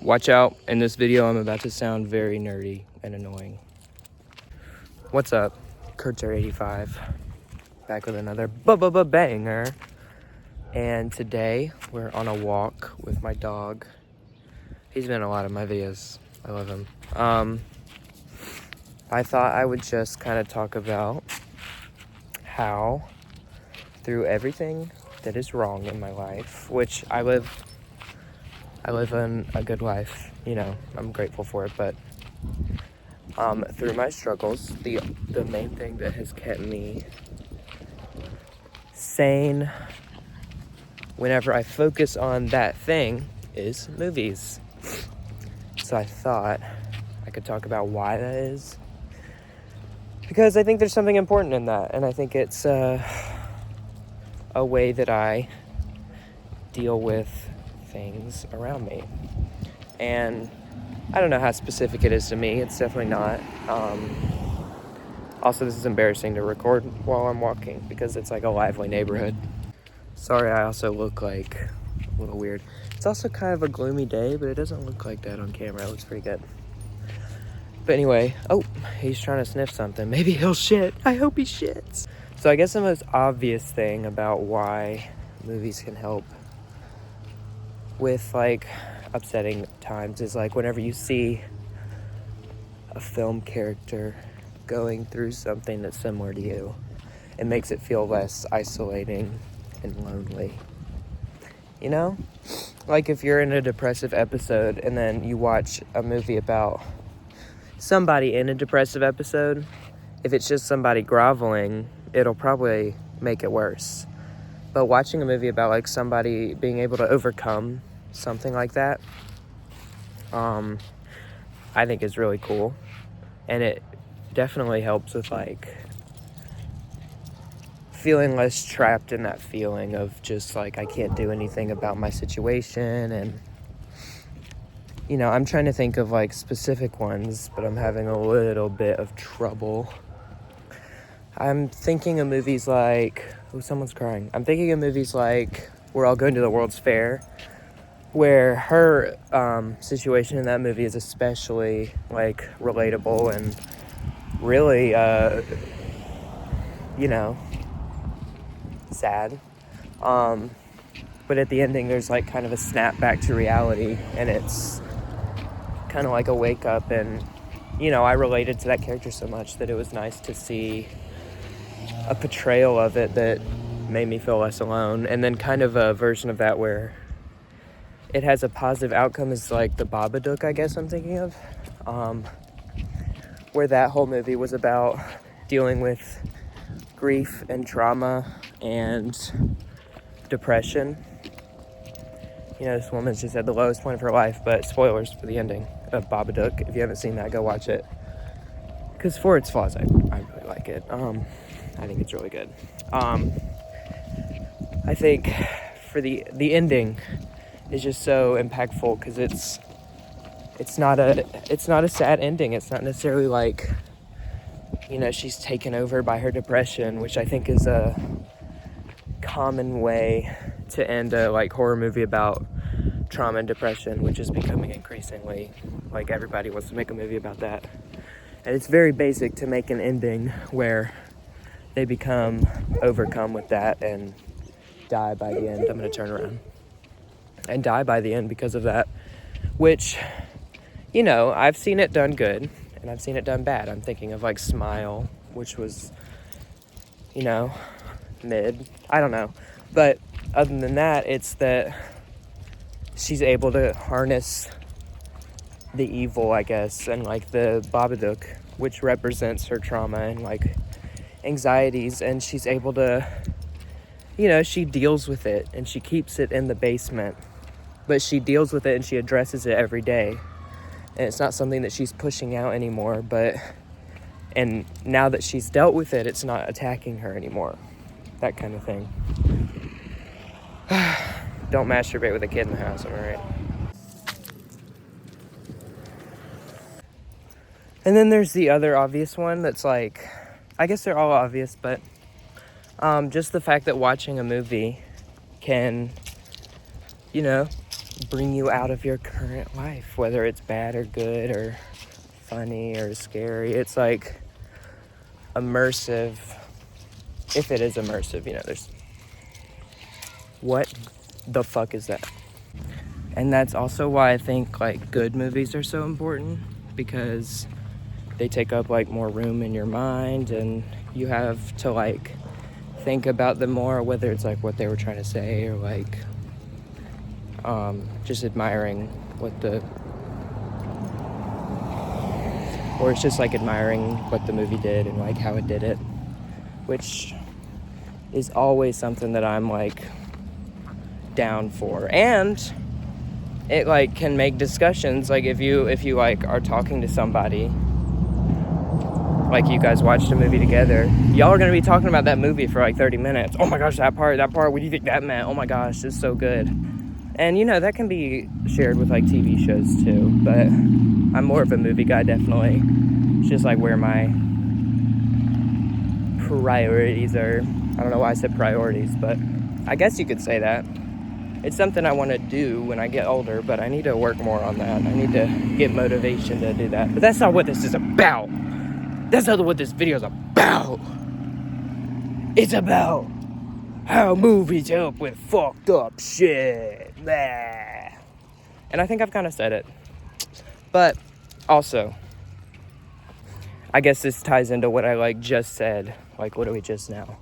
Watch out, in this video I'm about to sound very nerdy and annoying. What's up? Kurtzer85, back with another banger. And today we're on a walk with my dog. He's been in a lot of my videos. I love him. I thought I would just kind of talk about how through everything that is wrong in my life, which I live in a good life, you know, I'm grateful for it, but through my struggles, the main thing that has kept me sane whenever I focus on that thing is movies. So I thought I could talk about why that is, because I think there's something important in that, and I think it's a way that I deal with things around me. And I don't know how specific it is to me. It's definitely not. Also, this is embarrassing to record while I'm walking because it's like a lively neighborhood. Sorry, I also look like a little weird. It's also kind of a gloomy day, but it doesn't look like that on camera. It looks pretty good. But anyway, oh, he's trying to sniff something. Maybe he'll shit. I hope he shits. So I guess the most obvious thing about why movies can help with like upsetting times is like whenever you see a film character going through something that's similar to you, it makes it feel less isolating and lonely. You know? Like if you're in a depressive episode and then you watch a movie about somebody in a depressive episode, if it's just somebody groveling, it'll probably make it worse. But watching a movie about like somebody being able to overcome something like that, I think is really cool. And it definitely helps with like feeling less trapped in that feeling of just like I can't do anything about my situation. And you know, I'm trying to think of like specific ones, but I'm having a little bit of trouble. I'm thinking of movies like, oh, someone's crying. I'm thinking of movies like We're All Going to the World's Fair, where her situation in that movie is especially like relatable and really, you know, sad. But at the ending, there's like kind of a snap back to reality, and it's kind of like a wake up. And, you know, I related to that character so much that it was nice to see a portrayal of it that made me feel less alone. And then kind of a version of that where it has a positive outcome is like the Babadook, I guess I'm thinking of, where that whole movie was about dealing with grief and trauma and depression. You know, this woman's just at the lowest point of her life, but spoilers for the ending of Babadook. If you haven't seen that, go watch it. Because for its flaws, I really like it. I think it's really good. I think for the ending is just so impactful because it's not a sad ending. It's not necessarily like, you know, she's taken over by her depression, which I think is a common way to end a like horror movie about trauma and depression, which is becoming increasingly like everybody wants to make a movie about that. And it's very basic to make an ending where they become overcome with that and die by the end. I'm going to turn around. And die by the end because of that, which, you know, I've seen it done good and I've seen it done bad. I'm thinking of like Smile, which was, you know, mid. I don't know. But other than that, it's that she's able to harness the evil, I guess, and like the Babadook, which represents her trauma and like anxieties, and she's able to, you know, she deals with it and she keeps it in the basement, but she deals with it and she addresses it every day. And it's not something that she's pushing out anymore, and now that she's dealt with it, it's not attacking her anymore. That kind of thing. Don't masturbate with a kid in the house, am I right? And then there's the other obvious one that's like, I guess they're all obvious, but just the fact that watching a movie can, you know, bring you out of your current life, whether it's bad or good or funny or scary. It's like immersive, if it is immersive, you know, there's, what the fuck is that? And that's also why I think like good movies are so important, because they take up like more room in your mind, and you have to like think about them more, whether it's like what they were trying to say or like just admiring or it's just like admiring what the movie did and like how it did it, which is always something that I'm like down for. And it like can make discussions, like if you like are talking to somebody, like you guys watched a movie together, y'all are gonna be talking about that movie for like 30 minutes. Oh my gosh, that part, what do you think that meant? Oh my gosh, it's so good. And you know, that can be shared with like TV shows too, but I'm more of a movie guy, definitely. It's just like where my priorities are. I don't know why I said priorities, but I guess you could say that. It's something I want to do when I get older, but I need to work more on that. I need to get motivation to do that. But that's not what this is about. That's not what this video is about. It's about how movies help with fucked up shit. Blah. And I think I've kind of said it. But also, I guess this ties into what I like just said. Like, what do we just now?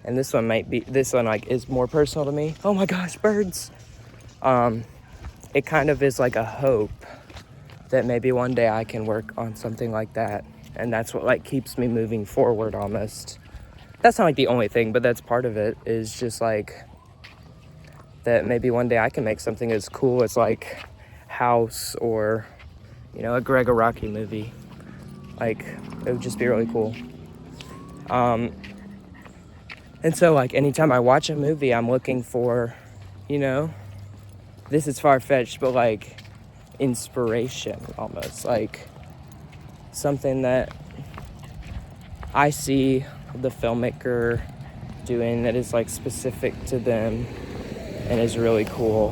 And this one like is more personal to me. Oh my gosh, birds. It kind of is like a hope that maybe one day I can work on something like that. And that's what like keeps me moving forward almost. That's not like the only thing, but that's part of it, is just like that maybe one day I can make something as cool as like House or, you know, a Greg Araki movie. Like, it would just be really cool. And so, like, anytime I watch a movie, I'm looking for, you know, this is far-fetched, but, like, inspiration, almost. Like, something that I see the filmmaker doing that is, like, specific to them and is really cool.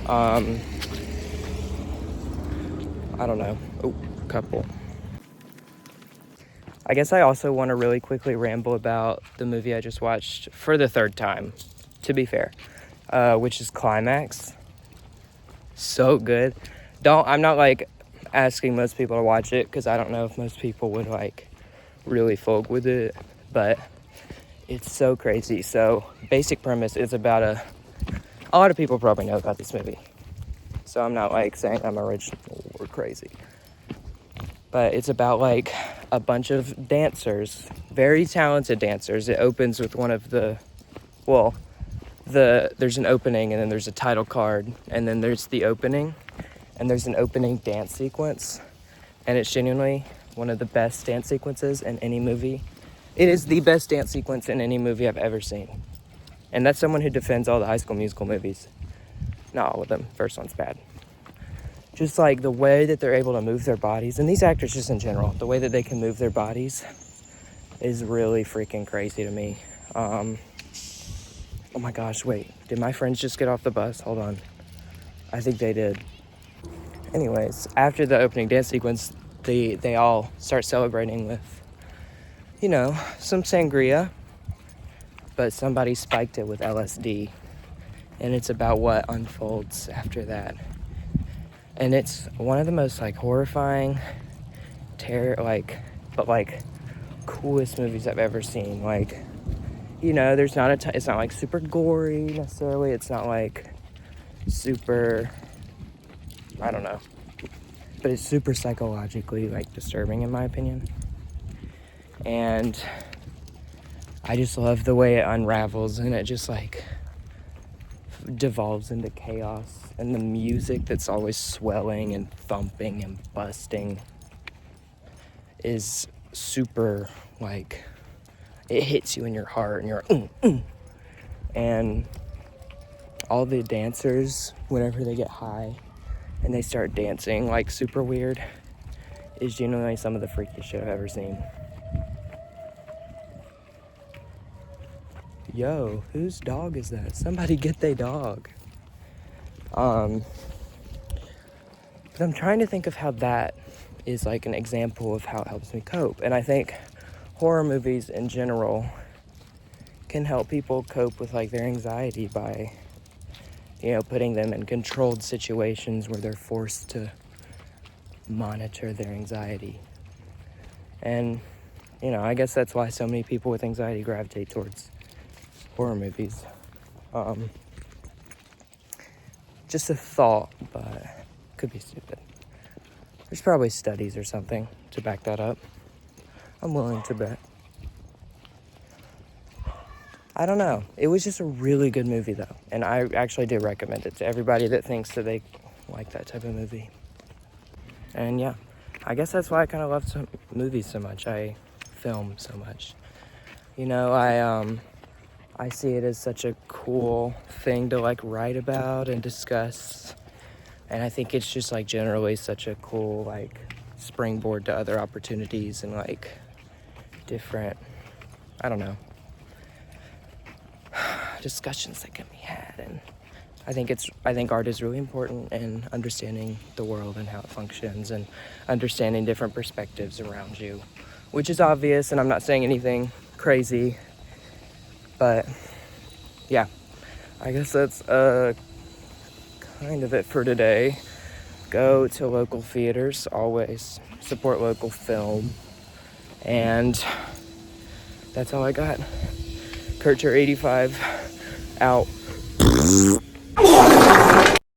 I don't know. Oh, couple. I guess I also want to really quickly ramble about the movie I just watched for the third time, to be fair, which is Climax. So good. I'm not like asking most people to watch it, because I don't know if most people would like really folk with it, but it's so crazy. So basic premise is about a lot of people probably know about this movie, so I'm not like saying I'm original or crazy. But it's about like a bunch of dancers, very talented dancers. It opens with one of there's an opening, and then there's a title card, and then there's the opening, and there's an opening dance sequence, and it's genuinely one of the best dance sequences in any movie. It is the best dance sequence in any movie I've ever seen. And that's someone who defends all the High School Musical movies. Not all of them. First one's bad. Just like the way that they're able to move their bodies, and these actors just in general, the way that they can move their bodies is really freaking crazy to me. Oh my gosh, wait, did my friends just get off the bus? Hold on. I think they did. Anyways, after the opening dance sequence, they all start celebrating with, you know, some sangria, but somebody spiked it with LSD, and it's about what unfolds after that. And it's one of the most like horrifying, coolest movies I've ever seen. Like, you know, there's not it's not like super gory necessarily. It's not like super, I don't know, but it's super psychologically like disturbing in my opinion. And I just love the way it unravels, and it just like devolves into chaos, and the music that's always swelling and thumping and busting is super, like, it hits you in your heart, and you're and all the dancers, whenever they get high and they start dancing like super weird, is genuinely some of the freakiest shit I've ever seen. Yo, whose dog is that? Somebody get their dog. But I'm trying to think of how that is like an example of how it helps me cope. And I think horror movies in general can help people cope with like their anxiety by, you know, putting them in controlled situations where they're forced to monitor their anxiety. And, you know, I guess that's why so many people with anxiety gravitate towards horror movies. Just a thought, but could be stupid. There's probably studies or something to back that up. I'm willing to bet. I don't know. It was just a really good movie, though. And I actually do recommend it to everybody that thinks that they like that type of movie. And yeah, I guess that's why I kind of love movies so much. I film so much. You know, I see it as such a cool thing to like write about and discuss. And I think it's just like generally such a cool like springboard to other opportunities and like different, I don't know, discussions that can be had. And I think art is really important in understanding the world and how it functions and understanding different perspectives around you, which is obvious, and I'm not saying anything crazy, but yeah, I guess that's kind of it for today. Go to local theaters, always support local film, and that's all I got. Kurtcher85 out.